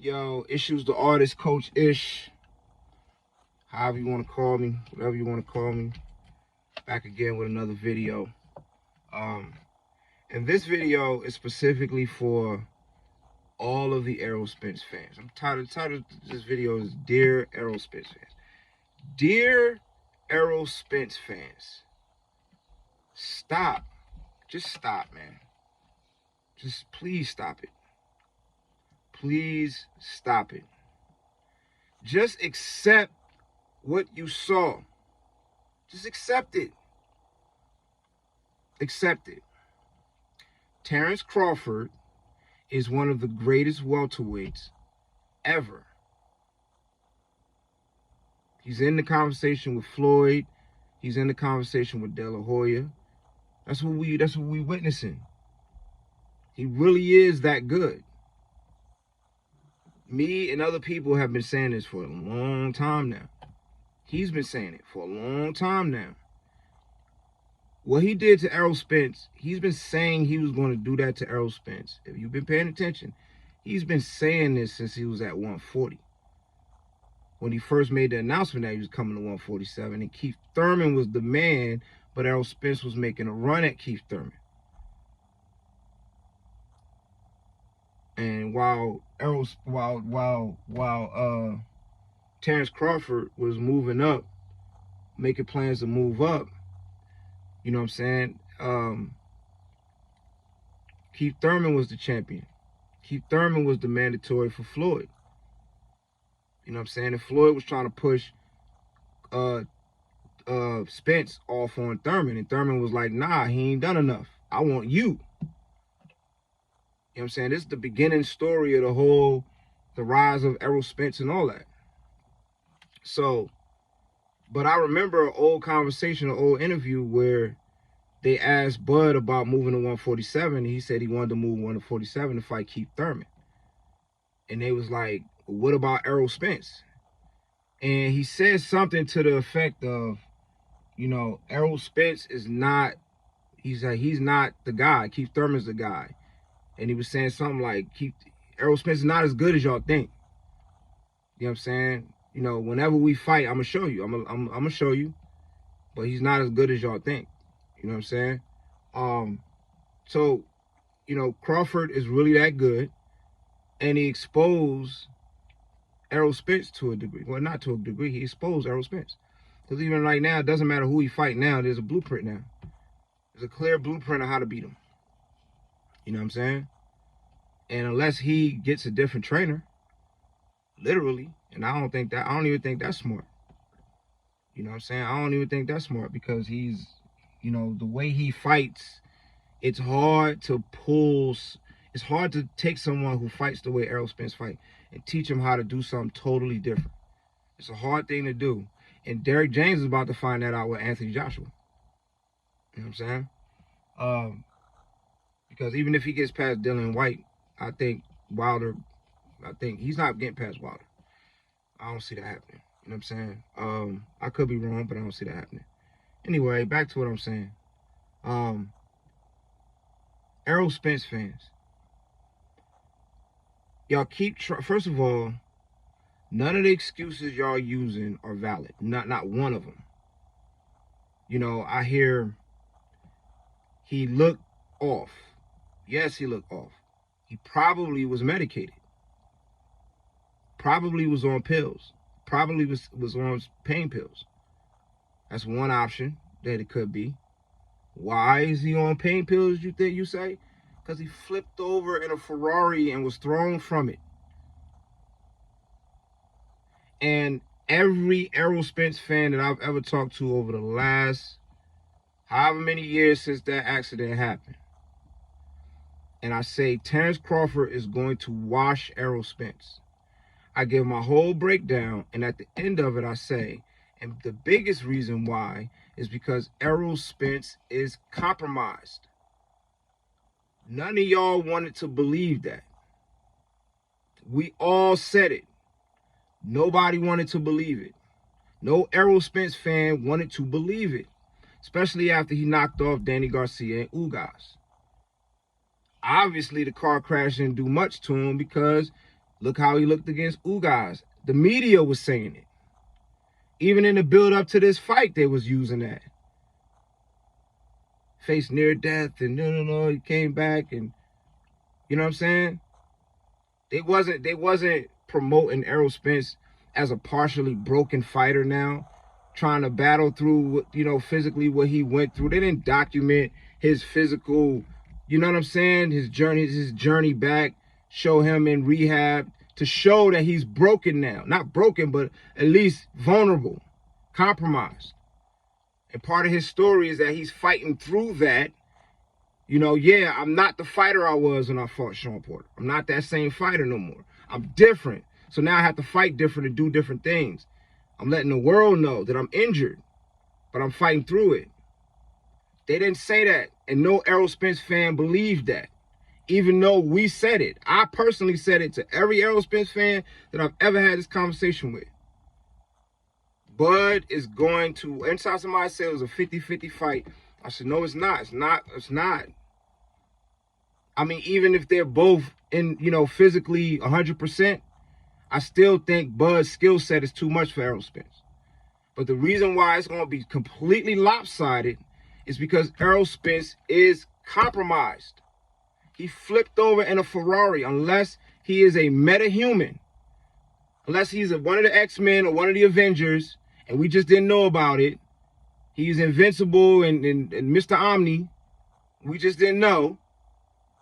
Yo, Ishues the artist, Coach Ish. However you want to call me, whatever you want to call me. Back again with another video. And this video is specifically for all of the Errol Spence fans. The title of this video is Dear Errol Spence fans. Dear Errol Spence fans, stop. Just stop, man. Just please stop it. Please stop it. Just accept what you saw. Just accept it. Accept it. Terrence Crawford is one of the greatest welterweights ever. He's in the conversation with Floyd. He's in the conversation with De La Hoya. That's what we witnessing. He really is that good. Me and other people have been saying this for a long time now. He's been saying it for a long time now. What he did to Errol Spence, he's been saying he was going to do that to Errol Spence. If you've been paying attention, he's been saying this since he was at 140. When he first made the announcement that he was coming to 147, and Keith Thurman was the man, but Errol Spence was making a run at Keith Thurman. And while Terrence Crawford was moving up, making plans to move up, you know what I'm saying? Keith Thurman was the champion. Keith Thurman was the mandatory for Floyd. You know what I'm saying? And Floyd was trying to push Spence off on Thurman, and Thurman was like, nah, he ain't done enough. I want you. You know what I'm saying? This is the beginning story of the rise of Errol Spence and all that. So, but I remember an old conversation, an old interview where they asked Bud about moving to 147. And he said he wanted to move 147 to fight Keith Thurman. And they was like, what about Errol Spence? And he said something to the effect of, you know, Errol Spence is not, he's not the guy. Keith Thurman's the guy. And he was saying something like, Errol Spence is not as good as y'all think. You know what I'm saying? You know, whenever we fight, I'm going to show you. I'm going to show you. But he's not as good as y'all think. You know what I'm saying? So, you know, Crawford is really that good. And he exposed Errol Spence to a degree. Well, not to a degree. He exposed Errol Spence. Because even right now, it doesn't matter who he fight now. There's a blueprint now. There's a clear blueprint of how to beat him. You know what I'm saying? And unless he gets a different trainer, literally, and I don't even think that's smart. You know what I'm saying? I don't even think that's smart because he's, you know, the way he fights, it's hard to take someone who fights the way Errol Spence fights and teach him how to do something totally different. It's a hard thing to do. And Derrick James is about to find that out with Anthony Joshua. You know what I'm saying? Because even if he gets past Dillian White, I think he's not getting past Wilder. I don't see that happening. You know what I'm saying? I could be wrong, but I don't see that happening. Anyway, back to what I'm saying. Errol Spence fans, y'all first of all, none of the excuses y'all using are valid. Not one of them. You know, I hear he looked off. Yes, he looked off. He probably was medicated. Probably was on pills. Probably was on pain pills. That's one option that it could be. Why is he on pain pills, you say? Because he flipped over in a Ferrari and was thrown from it. And every Errol Spence fan that I've ever talked to over the last however many years since that accident happened, and I say Terrence Crawford is going to wash Errol Spence. I give my whole breakdown, and at the end of it I say, and the biggest reason why is because Errol Spence is compromised. None of y'all wanted to believe that. We all said it. Nobody wanted to believe it. No Errol Spence fan wanted to believe it, especially after he knocked off Danny Garcia and Ugas. Obviously, the car crash didn't do much to him because Look how he looked against Ugas. The media was saying it. Even in the build-up to this fight, they was using that. Faced near death, and no, he came back, and you know what I'm saying? They wasn't promoting Errol Spence as a partially broken fighter now, trying to battle through, physically what he went through. They didn't document his physical, you know what I'm saying? His journey back, show him in rehab to show that he's broken now. Not broken, but at least vulnerable, compromised. And part of his story is that he's fighting through that. I'm not the fighter I was when I fought Sean Porter. I'm not that same fighter no more. I'm different. So now I have to fight different and do different things. I'm letting the world know that I'm injured, but I'm fighting through it. They didn't say that, and no Errol Spence fan believed that, even though we said it. I personally said it to every Errol Spence fan that I've ever had this conversation with. Bud is going to, anytime somebody said it was a 50-50 fight, I said, no, it's not. It's not. I mean, even if they're both in, physically 100%, I still think Bud's skill set is too much for Errol Spence. But the reason why it's going to be completely lopsided is because Errol Spence is compromised. He flipped over in a Ferrari unless he is a metahuman. Unless he's one of the X-Men or one of the Avengers, and we just didn't know about it. He's invincible and Mr. Omni. We just didn't know.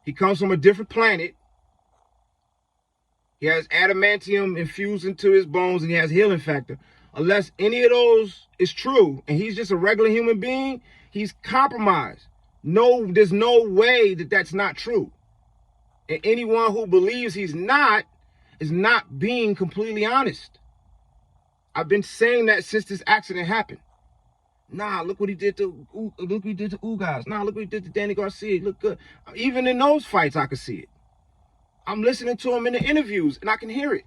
He comes from a different planet. He has adamantium infused into his bones, and he has healing factor. Unless any of those is true, and he's just a regular human being, he's compromised. No, there's no way that that's not true. And anyone who believes he's not is not being completely honest. I've been saying that since this accident happened. Nah, look what he did to Ugas. Nah, look what he did to Danny Garcia. He looked good. Even in those fights, I could see it. I'm listening to him in the interviews, and I can hear it.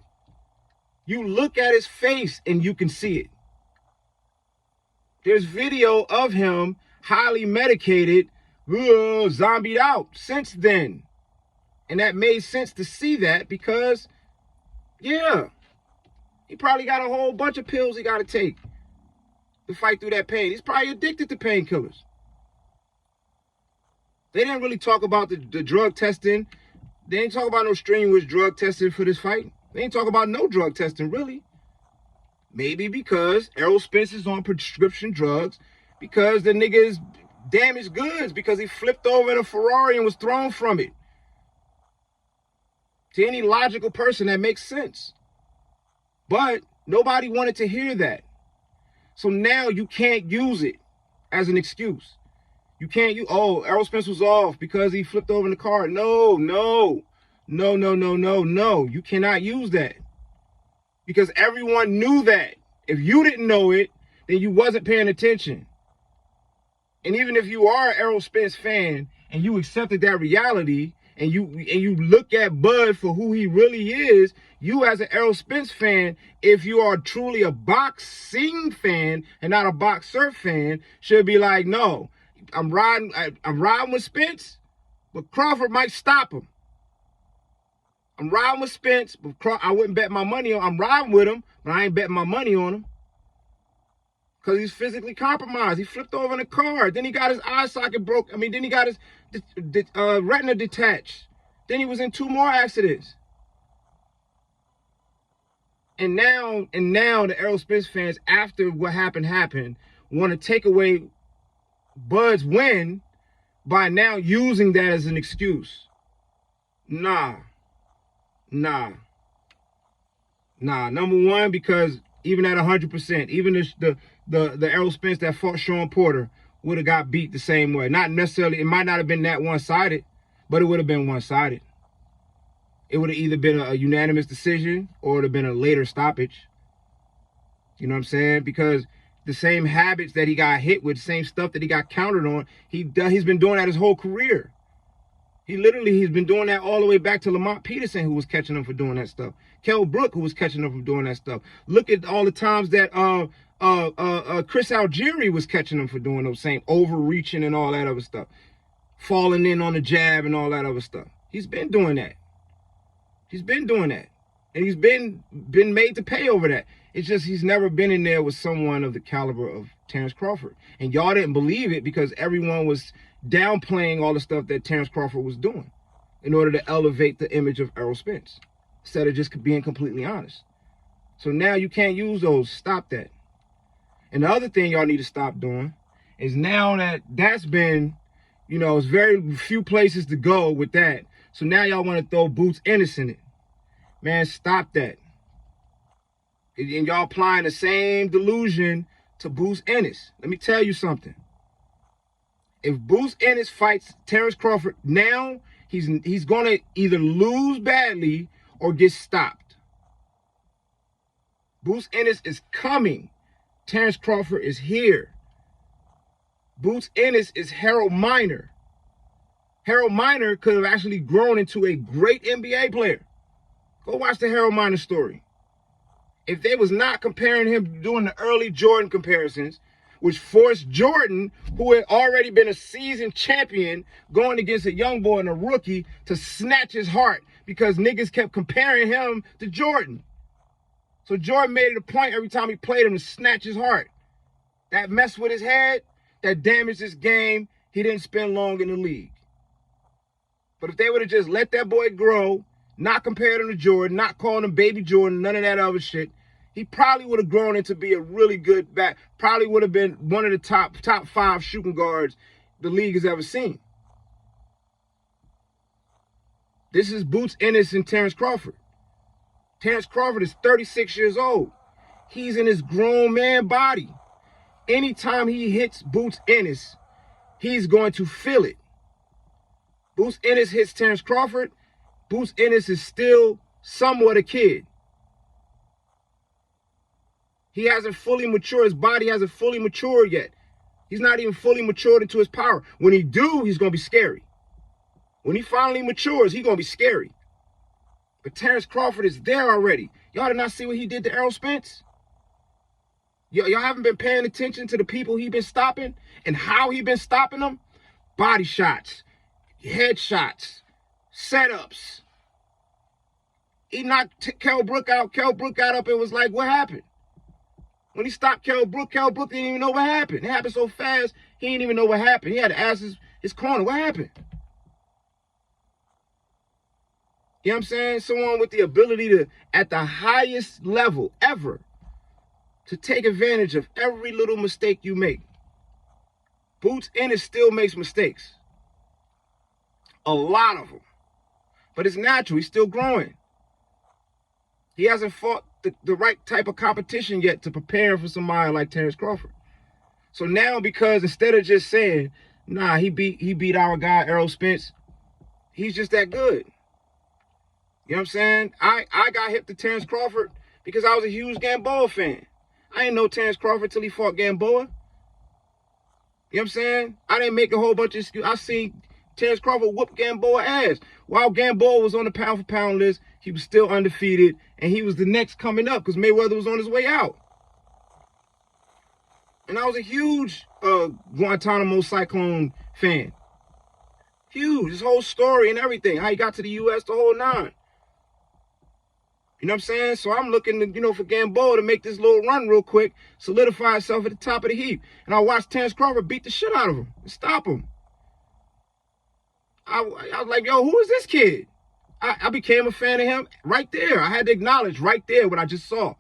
You look at his face, and you can see it. There's video of him highly medicated, zombied out since then. And that made sense to see that because, yeah, he probably got a whole bunch of pills he got to take to fight through that pain. He's probably addicted to painkillers. They didn't really talk about the drug testing. They didn't talk about no strenuous drug testing for this fight. They didn't talk about no drug testing, really. Maybe because Errol Spence is on prescription drugs, because the nigga is damaged goods, because he flipped over in a Ferrari and was thrown from it. To any logical person, that makes sense. But nobody wanted to hear that. So now you can't use it as an excuse. You can't use, Errol Spence was off because he flipped over in the car. No. You cannot use that. Because everyone knew that. If you didn't know it, then you wasn't paying attention. And even if you are an Errol Spence fan and you accepted that reality, and you look at Bud for who he really is, you as an Errol Spence fan, if you are truly a boxing fan and not a boxer fan, should be like, no, I'm riding with Spence, but Crawford might stop him. I'm riding with Spence, but I wouldn't bet my money on. I'm riding with him, but I ain't betting my money on him. Because he's physically compromised. He flipped over in a car. Then he got his eye socket broke. Then he got his retina detached. Then he was in 2 more accidents. And now the Errol Spence fans, after what happened, want to take away Bud's win by now using that as an excuse. Nah. Number one, because even at 100%, even the Errol Spence that fought Sean Porter would have got beat the same way. Not necessarily, it might not have been that one-sided, but it would have been one-sided. It would have either been a unanimous decision or it would have been a later stoppage. You know what I'm saying? Because the same habits that he got hit with, the same stuff that he got countered on, he's been doing that his whole career. He's been doing that all the way back to Lamont Peterson, who was catching him for doing that stuff. Kell Brook, who was catching him for doing that stuff. Look at all the times that Chris Algieri was catching him for doing those same overreaching and all that other stuff. Falling in on the jab and all that other stuff. He's been doing that. And he's been made to pay over that. It's just he's never been in there with someone of the caliber of Terrence Crawford. And y'all didn't believe it because everyone was downplaying all the stuff that Terrence Crawford was doing in order to elevate the image of Errol Spence, instead of just being completely honest. So now you can't use those. Stop that. And the other thing y'all need to stop doing is, now that that's been, it's very few places to go with that. So now y'all want to throw Boots Ennis in it. Man, stop that. And y'all applying the same delusion to Boots Ennis. Let me tell you something. If Boots Ennis fights Terrence Crawford now, he's going to either lose badly or get stopped. Boots Ennis is coming. Terrence Crawford is here. Boots Ennis is Harold Miner. Harold Miner could have actually grown into a great NBA player. Go watch the Harold Miner story. If they was not comparing him, doing the early Jordan comparisons, which forced Jordan, who had already been a seasoned champion, going against a young boy and a rookie, to snatch his heart because niggas kept comparing him to Jordan. So Jordan made it a point every time he played him to snatch his heart. That messed with his head, that damaged his game. He didn't spend long in the league. But if they would have just let that boy grow, not compared him to Jordan, not calling him baby Jordan, none of that other shit, he probably would have grown into be a really good back. Probably would have been one of the top 5 shooting guards the league has ever seen. This is Boots Ennis and Terrence Crawford. Terrence Crawford is 36 years old. He's in his grown man body. Anytime he hits Boots Ennis, he's going to feel it. Boots Ennis hits Terrence Crawford. Boots Ennis is still somewhat a kid. He hasn't fully matured. His body hasn't fully matured yet. He's not even fully matured into his power. When he do, he's going to be scary. When he finally matures, he's going to be scary. But Terrence Crawford is there already. Y'all did not see what he did to Errol Spence? Y'all haven't been paying attention to the people he been stopping and how he been stopping them? Body shots, headshots, setups. He knocked Kell Brook out. Kell Brook got up and was like, what happened? When he stopped Kell Brook didn't even know what happened. It happened so fast, he didn't even know what happened. He had to ask his corner, what happened? You know what I'm saying? Someone with the ability to, at the highest level ever, to take advantage of every little mistake you make. Boots Ennis still makes mistakes. A lot of them. But it's natural. He's still growing. He hasn't fought the right type of competition yet to prepare for somebody like Terrence Crawford. So now, because instead of just saying, nah, he beat our guy Errol Spence, he's just that good. You know what I'm saying? I got hip to Terrence Crawford because I was a huge Gamboa fan. I didn't know Terrence Crawford till he fought Gamboa. You know what I'm saying? I didn't make a whole bunch of excuses. I seen Terrence Crawford whoop Gamboa ass. While Gamboa was on the pound-for-pound list, he was still undefeated, and he was the next coming up because Mayweather was on his way out. And I was a huge Guantanamo Cyclone fan. Huge. His whole story and everything. How he got to the U.S., the whole nine. You know what I'm saying? So I'm looking to, for Gamboa to make this little run real quick, solidify himself at the top of the heap. And I watched Terrence Crawford beat the shit out of him and stop him. I was like, yo, who is this kid? I became a fan of him right there. I had to acknowledge right there what I just saw.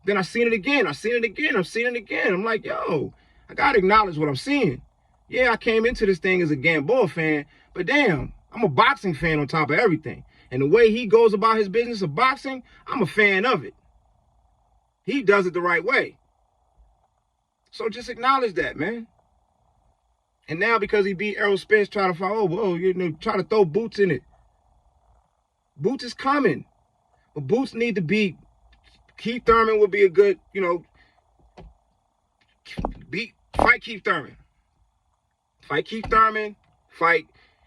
Then I seen it again. I'm like, yo, I got to acknowledge what I'm seeing. Yeah, I came into this thing as a Gamboa fan, but damn, I'm a boxing fan on top of everything. And the way he goes about his business of boxing, I'm a fan of it. He does it the right way. So just acknowledge that, man. And now because he beat Errol Spence, try to fight, try to throw Boots in it. Boots is coming. But Boots need to beat Keith Thurman would be a good, fight Keith Thurman. Fight Keith Thurman.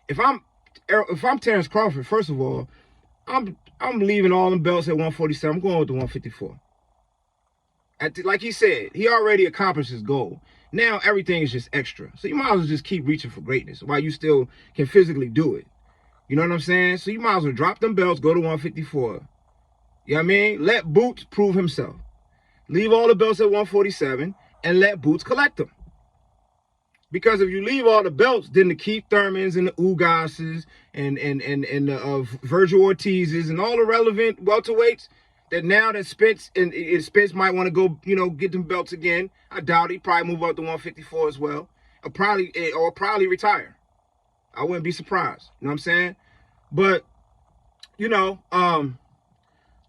If I'm Terrence Crawford, first of all, I'm leaving all them belts at 147. I'm going with the 154. Like he said, he already accomplished his goal. Now everything is just extra. So you might as well just keep reaching for greatness while you still can physically do it. You know what I'm saying? So you might as well drop them belts, go to 154. You know You know what I mean? Let Boots prove himself. Leave all the belts at 147 and let Boots collect them. Because if you leave all the belts, then the Keith Thurmans and the Ugases and the Virgil Ortizes and all the relevant welterweights, that now that Spence Spence might want to go, get them belts again. I doubt he'd probably move up to 154 as well, or probably retire. I wouldn't be surprised. You know what I'm saying? But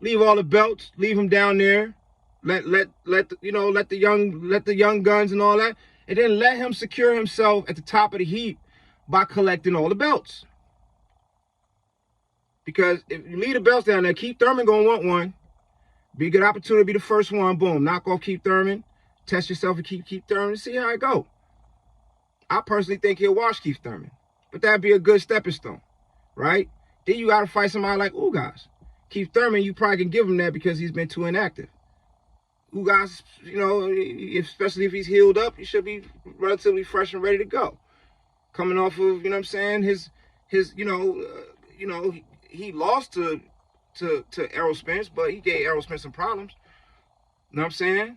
leave all the belts, leave them down there. Let the young guns and all that, and then let him secure himself at the top of the heap by collecting all the belts. Because if you leave the belts down there, Keith Thurman gonna want one. Be a good opportunity to be the first one. Boom, knock off Keith Thurman, test yourself and Keith Thurman, and see how it go. I personally think he'll wash Keith Thurman, but that'd be a good stepping stone, right? Then you gotta fight somebody like Ugas. Keith Thurman, you probably can give him that because he's been too inactive. Ugas, especially if he's healed up, he should be relatively fresh and ready to go. Coming off of, he lost to Errol Spence, but he gave Errol Spence some problems. You know what I'm saying?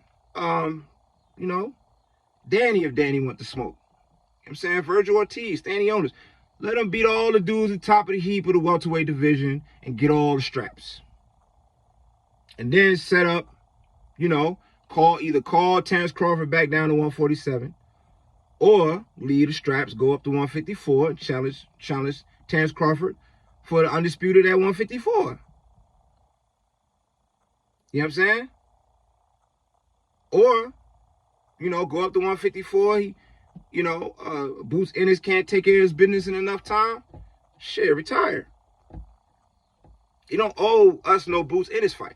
Danny, if Danny went to smoke. You know what I'm saying? Virgil Ortiz, Stanley Owners. Let them beat all the dudes at the top of the heap of the welterweight division and get all the straps. And then set up, call Terrence Crawford back down to 147, or leave the straps, go up to 154, and challenge Terrence Crawford for the undisputed at 154. You know what I'm saying? Or, go up to 154. Boots Ennis can't take care of his business in enough time. Shit, retire. You don't owe us no Boots Ennis fight.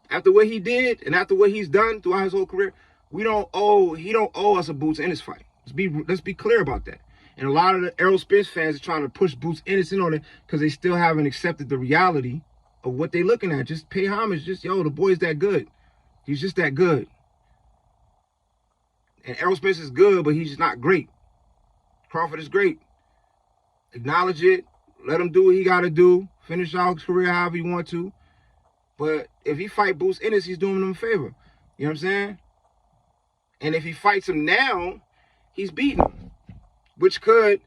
After what he did and after what he's done throughout his whole career, he don't owe us a Boots Ennis fight. Let's be clear about that. And a lot of the Errol Spence fans are trying to push Boots Ennis in on it because they still haven't accepted the reality of what they're looking at. Just pay homage. The boy's that good. He's just that good. And Errol Spence is good, but he's not great. Crawford is great. Acknowledge it. Let him do what he got to do. Finish out his career however he want to. But if he fight Boots Ennis, he's doing him a favor. You know what I'm saying? And if he fights him now, he's beating him. Which could,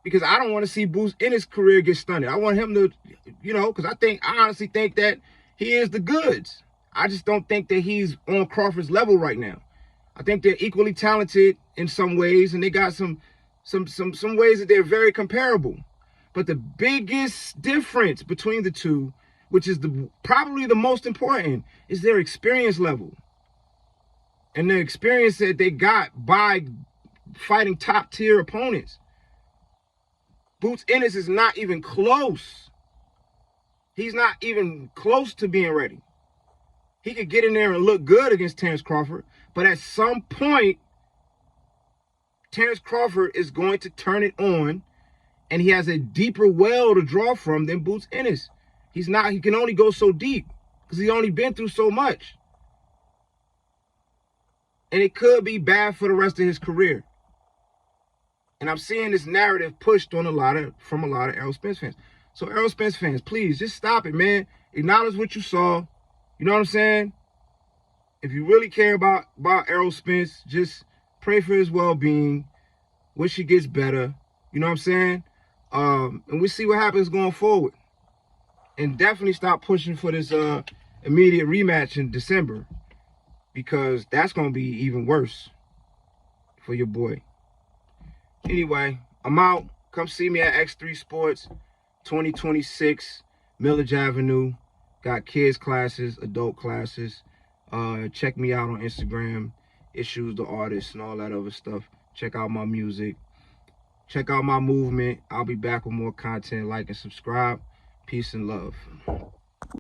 because I don't want to see Boots Ennis' career get stunted. I want him to, because I honestly think that he is the goods. I just don't think that he's on Crawford's level right now. I think they're equally talented in some ways, and they got some ways that they're very comparable. But the biggest difference between the two, which is probably the most important, is their experience level. And the experience that they got by fighting top-tier opponents. Boots Ennis is not even close. He's not even close to being ready. He could get in there and look good against Terrence Crawford, but at some point, Terrence Crawford is going to turn it on, and he has a deeper well to draw from than Boots Ennis. He can only go so deep because he's only been through so much. And it could be bad for the rest of his career. And I'm seeing this narrative pushed on from a lot of Errol Spence fans. So Errol Spence fans, please just stop it, man. Acknowledge what you saw. You know what I'm saying? If you really care about Errol Spence, just pray for his well-being. Wish he gets better. You know what I'm saying? And we'll see what happens going forward. And definitely stop pushing for this immediate rematch in December, because that's going to be even worse for your boy. Anyway, I'm out. Come see me at X3 Sports, 2026, Millage Avenue. Got kids classes, adult classes. Check me out on Instagram, Ishues the Artist, and all that other stuff. Check out my music. Check out my movement. I'll be back with more content. Like and subscribe. Peace and love.